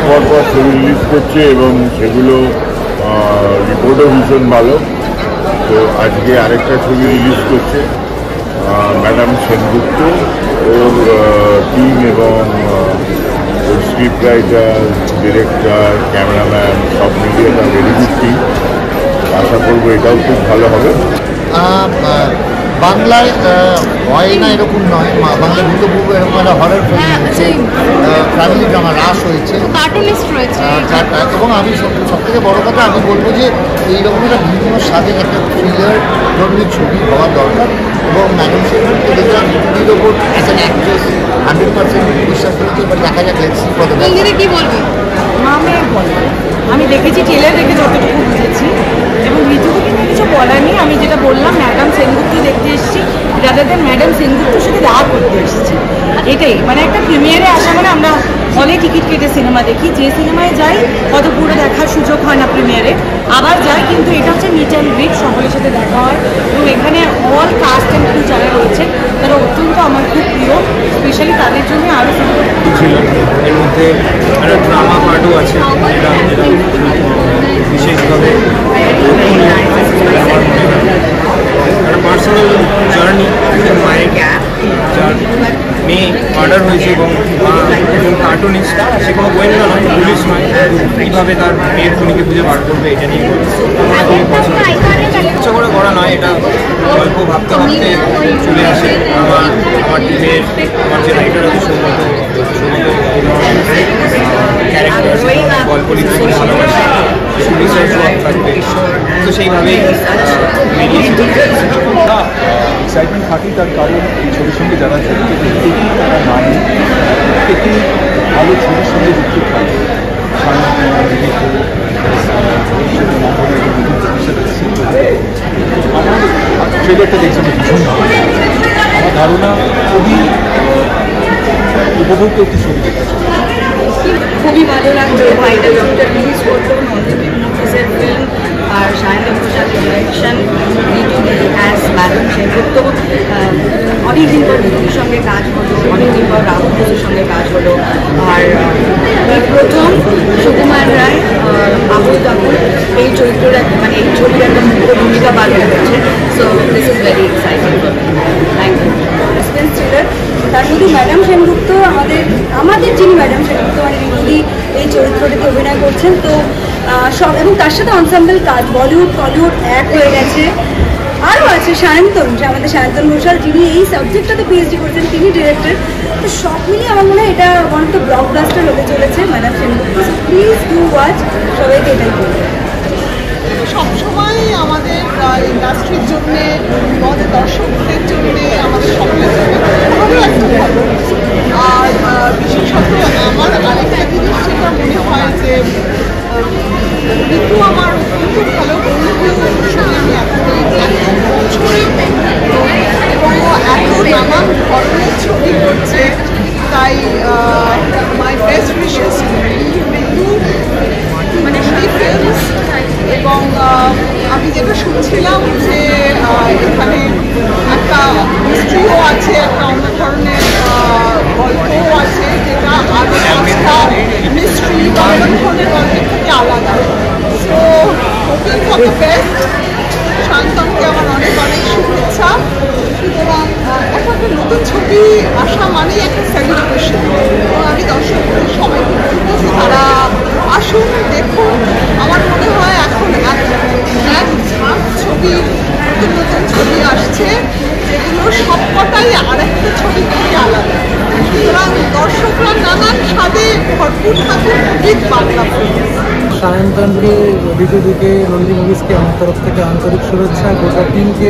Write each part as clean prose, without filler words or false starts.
পর ছবি রিলিজ করছে এবং সেগুলো রিপোর্টও ভীষণ ভালো। তো আজকে আরেকটা ছবি রিলিজ করছে ম্যাডাম সেনগুপ্ত, ওর টিম এবং ওর স্ক্রিপ্ট রাইটার, ডিরেক্টর, ক্যামেরাম্যান সব মিলিয়ে তার ভেরি গুড টিম। আশা করবো এটাও খুব ভালো হবে। বাংলায় হয় না এরকম নয়, বাংলা ভূতপূর্ব এরকম একটা হরর ফিল্ম হয়েছে, ফ্যামিলি ড্রামা রাস হয়েছে, এবং আমি সব থেকে বড় কথা আমি বলবো যে এইরকম একটা বিভিন্ন স্বাদের একটা থ্রিলার ধরনের ছবি হওয়া দরকার। এবং ম্যাডাম সেনগুপ্তকে দেখলাম ছবির ওপর অ্যাজ অ্যান অ্যাক্ট্রেস 100% বিশ্বাস করেছি। এবার দেখা যাক let's see for the best. কি বলবো আমি দেখেছি, ট্রেলার দেখে যতটুকু বুঝেছি, এবং ঋতুকে কিন্তু কিছু বলার নেই। আমি যেটা বললাম, ম্যাডাম সেনগুপ্ত দেখতে এসেছি, রাদার ম্যাডাম সেনগুপ্তর সাথে দেখা করতে এসেছি। এটাই মানে একটা প্রিমিয়ারে আসা মানে আমরা হলে টিকিট কেটে সিনেমা দেখি, যে সিনেমায় যাই কত পুরো দেখার সুযোগ হয় না প্রিমিয়ারে, আবার যাই, কিন্তু এটা হচ্ছে মিট অ্যান্ড গ্রিট, সকলের সাথে দেখা হয়। এবং এখানে অল কাস্ট অ্যান্ড ক্রু যারা রয়েছে তারা অত্যন্ত আমার খুব প্রিয়, স্পেশালি তাদের জন্য আরও ছিল। এর মধ্যে একটা ড্রামা পার্টও আছে, বিশেষভাবে একটা পার্সোনাল জার্নি। মায়ের যার মেয়ে মার্ডার হয়েছে এবং একজন কার্টুনিস্ট, সে কোনো গোয়েন্দা নয়, পুলিশ নয়, কীভাবে তার মেয়ের খুনিকে খুঁজে বার করবে এটা নিয়ে আমার খুবই পছন্দ। ইচ্ছা করে করা নয়, এটা গল্প ভাবতে ভাবতে চলে আসে। আমার টিমের আমার যে রাইটার আছে সৌগত ক্যারেক্টার, গল্প লিখতে খুব ভালোবাসে, রিসার্চ ওয়ার্ক থাকবে, তো সেইভাবেই এক্সাইটমেন্ট থাকেই। তার কারণ এই ছবির সঙ্গে যারা যুক্ত প্রত্যেকেই তারা নামে, প্রত্যেকেই ভালো ছবির সঙ্গে যুক্ত থাকে। আমার ট্রেলারটা দেখছি ভীষণ ভালো। আমার ধারণা খুবই উপভোগ্য একটি ছবি দেখেছে। খুবই ভালো লাগছে। ভাইটা যতটা রিলিজ করতো নন্দিনীর ফিল্ম আর Sayantan Ghoshal direction, as madam Sengupta, অনেকদিন পর ঋতুর সঙ্গে কাজ হলো, অনেকদিন পর রাহুল ঘোষের সঙ্গে কাজ হলো, আর প্রথম সুকুমার রায় আবুল তাবুল এই চরিত্রের মানে এই ছবির একটা মুখ্য ভূমিকা পালন করছে। So this is very exciting for me. Thank you. Suspense thriller, তার মধ্যে ম্যাডাম সেনগুপ্ত আমাদের যিনি ম্যাডাম সেনগুপ্ত মানে ঋতুদি এই চরিত্রটিতে অভিনয় করছেন। তো সব, এবং তার সাথে অনসাম্বল কাজ বলিউড টলিউড এক হয়ে গেছে। আরও আছে সায়ন্তন, যে আমাদের সায়ন্তন ঘোষাল, যিনি এই সাবজেক্টটাতে পিএইচডি করছেন, তিনি ডিরেক্টর। তো সব মিলিয়ে আমার মনে হয় এটা ওয়ান অফ দ্য ব্লকবাস্টার হতে চলেছে madam Sengupta. Please do watch, সবাইকে এটাই বলবো। সবসময় আমাদের ইন্ডাস্ট্রির জন্যে, আমাদের দর্শকদের জন্যে, আমাদের সকলের জন্য ভালো একটা খবর। আর বিশেষত আমার আরেকটা জিনিস যেটা মনে হয় যে ঋতু আমার অত্যন্ত ভালো বন্ধু, সঙ্গে আমি এত বছরে এবং এত নানান ধরনের ছবি করছে, তাই মাই বেস্ট উইশেস ঋতু মানে ফিল্মস। এবং আমি যেটা শুনছিলাম যে এখানে একটা মিস্ট্রিও আছে, একটা অন্য ধরনের গল্পও আছে, যেটা আরও পাঁচটা মিস্ট্রি বা অন্য ধরনের গল্পের থেকে আলাদা। So hoping for the best. শান্তনকে আমার অনেক অনেক শুভেচ্ছা। সুতরাং একটা নতুন ছবি আসা মানেই একটা সেলিব্রেশন, এবং আমি দর্শকদের সবাইকে বলবো যে তারা আসুন, দেখুন। আমার মনে হয় এখন এক ঝাঁক ছবি, নতুন নতুন ছবি আসছে, যেগুলো সবকটাই আরেকটা ছবি থেকে আলাদা। সুতরাং দর্শকরা নানান স্বাদে ভরপুর থাকুন উইথ বাংলা ফিল্ম। সায়ন্তনকে, ঋতুদিকে, নন্দী মুভিজকে আমার তরফ থেকে আন্তরিক শুভেচ্ছা, গোটা টিমকে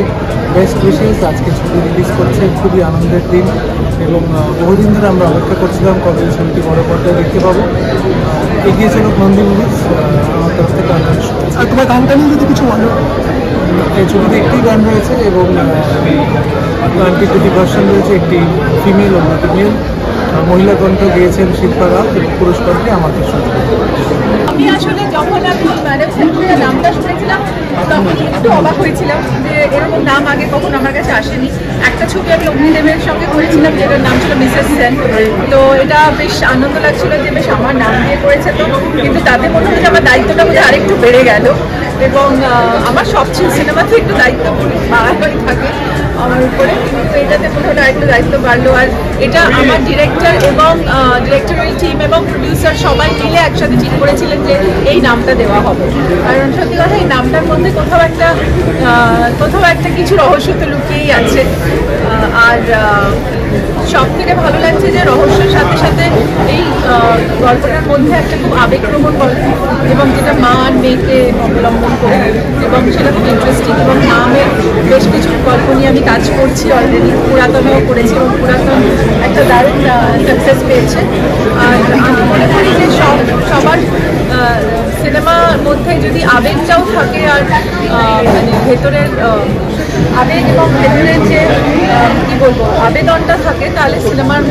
বেস্ট উইশেস। আজকে ছবি রিলিজ করছে, খুবই আনন্দের দিন, এবং বহুদিন ধরে আমরা অপেক্ষা করছিলাম কবে ছবিটি বড় পর্দায় দেখতে পাবো। এগিয়ে চলুক নন্দী মুভিজ, আমার তরফ থেকে আন্তরিক শুভেচ্ছা। আর তোমার গানটা নিয়ে যদি কিছু বলো। এই ছবিতে একটি গান রয়েছে এবং গানটির দুটি ভার্সন রয়েছে, একটি ফিমেল ও একটি মেল। মহিলা কণ্ঠ গেয়েছেন শিল্পা রাও, এবং পুরুষ কণ্ঠে আমাদের শুনতে। আমি আসলে যখন আমি ম্যাডাম সেনগুপ্তের নামটা শুনেছিলাম তখন একটু অবাক হয়েছিলাম যে এরকম নাম আগে কখনো আমার কাছে আসেনি। একটা ছবি আমি অগ্নিদেবের সঙ্গে করেছিলাম যেটার নাম ছিল মিসেস সেন। তো এটা বেশ আনন্দ লাগছিল যে বেশ আমার নাম দিয়ে করেছে, তো কিন্তু তাতে মনে হয় যে আমার দায়িত্বটা বোধহয় আরেকটু বেড়ে গেল, এবং আমার সব সিনেমাতে একটু দায়িত্ব বাড়ানোই থাকে আমার উপরে, কিন্তু এটাতে মনে হলো আরেকটু দায়িত্ব বাড়লো। আর এটা আমার ডিরেক্টর এবং ডিরেক্টরিয়াল টিম এবং প্রডিউসার সবাই মিলে একসাথে ঠিক করেছিলেন যে এই নামটা দেওয়া হবে, কারণ সত্যি কথা এই নামটার মধ্যে কোথাও একটা কিছু রহস্য তো লুকিয়েই আছে। আর সব থেকে ভালো লাগছে যে রহস্যের সাথে সাথে এই গল্পটার মধ্যে একটা খুব আবেগপ্রবণ গল্প, এবং যেটা মা আর মেয়েকে অবলম্বন করে, এবং সেটা খুব ইন্টারেস্টিং। এবং নামের বেশ কিছু গল্প নিয়ে আমি কাজ করছি অলরেডি, পুরাতনেও করেছি এবং পুরাতন একটা দারুণ সাকসেস পেয়েছে। আর আমি মনে করি যে সবার সিনেমার মধ্যে যদি আবেগটাও থাকে আর মানে ভেতরের আবেগ এবং ভেতরের যে কী বলবো আবেদনটা থাকে, তাহলে সিনেমার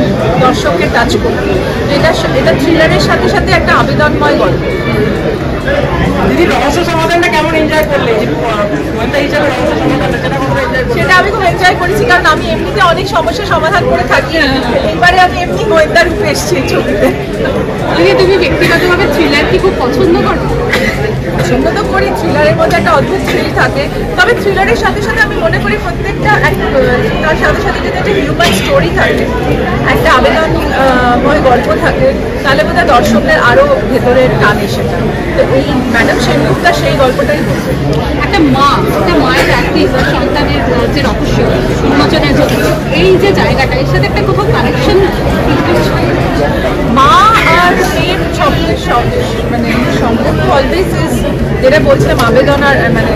দর্শককে টাচ করবে। এটা থ্রিলারের সাথে সাথে একটা আবেদনময় গল্প। দিদি রহস্য সমাধানটা কেমন এনজয় করলে হিসাবে সেটা আমি খুব এনজয় করেছি, কারণ আমি এমনিতে অনেক সমস্যার সমাধান করে থাকি। এইবারে আমি এমনি গোয়েন্দার রূপে এসেছি এই ছবিতে। তুমি ব্যক্তিগতভাবে থ্রিলার কি খুব পছন্দ করো? পছন্দ তো করি, থ্রিলারের মধ্যে একটা অদ্ভুত থ্রিল থাকে, তবে থ্রিলারের সাথে সাথে আমি মনে করি প্রত্যেকটা তার সাথে সাথে যদি একটা হিউম্যান স্টোরি থাকে, একটা আবেদনময় গল্প থাকে, তাহলে বোধহয় দর্শকদের আরও ভেতরের টানে সেটা। তো এই ম্যাডাম সেনগুপ্তা সেই গল্পটাই বলছে। একটা মায়ের একটি সন্তানের যে রহস্য উন্মোচনের জন্য এই যে জায়গাটা, এর সাথে একটা কোথাও কানেকশন মা আর মেয়ের মানে সম্পর্ক অলওয়েজ ইজ, যেটা বলছিলাম আবেদন আর মানে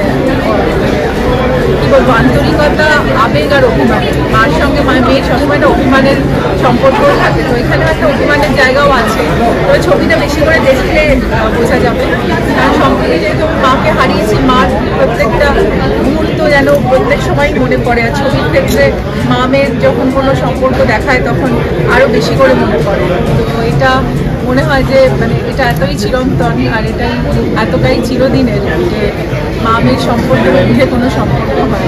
কী বলবো আন্তরিকতা, আবেগ আর অভিমান। মার সঙ্গে মেয়ের সবসময় একটা অভিমানের সম্পর্কও থাকে, তো এখানেও একটা অভিমানের জায়গাও আছে। তবে ছবিটা বেশি করে দেখলে বোঝা যাবে, কারণ সম্প্রতি যেহেতু মাকে হারিয়েছি, মার প্রত্যেকটা মুহূর্ত যেন প্রত্যেক সময় মনে পড়ে। আর ছবির ক্ষেত্রে মা মেয়ের যখন কোনো সম্পর্ক দেখায় তখন আরও বেশি করে মনে পড়ে। তো এটা মনে হয় যে মানে এটা এতই চিরন্তন আর এতটাই চিরদিনের যে মা মেয়ের সম্পর্কের মধ্যে কোনো সম্পর্ক হয়।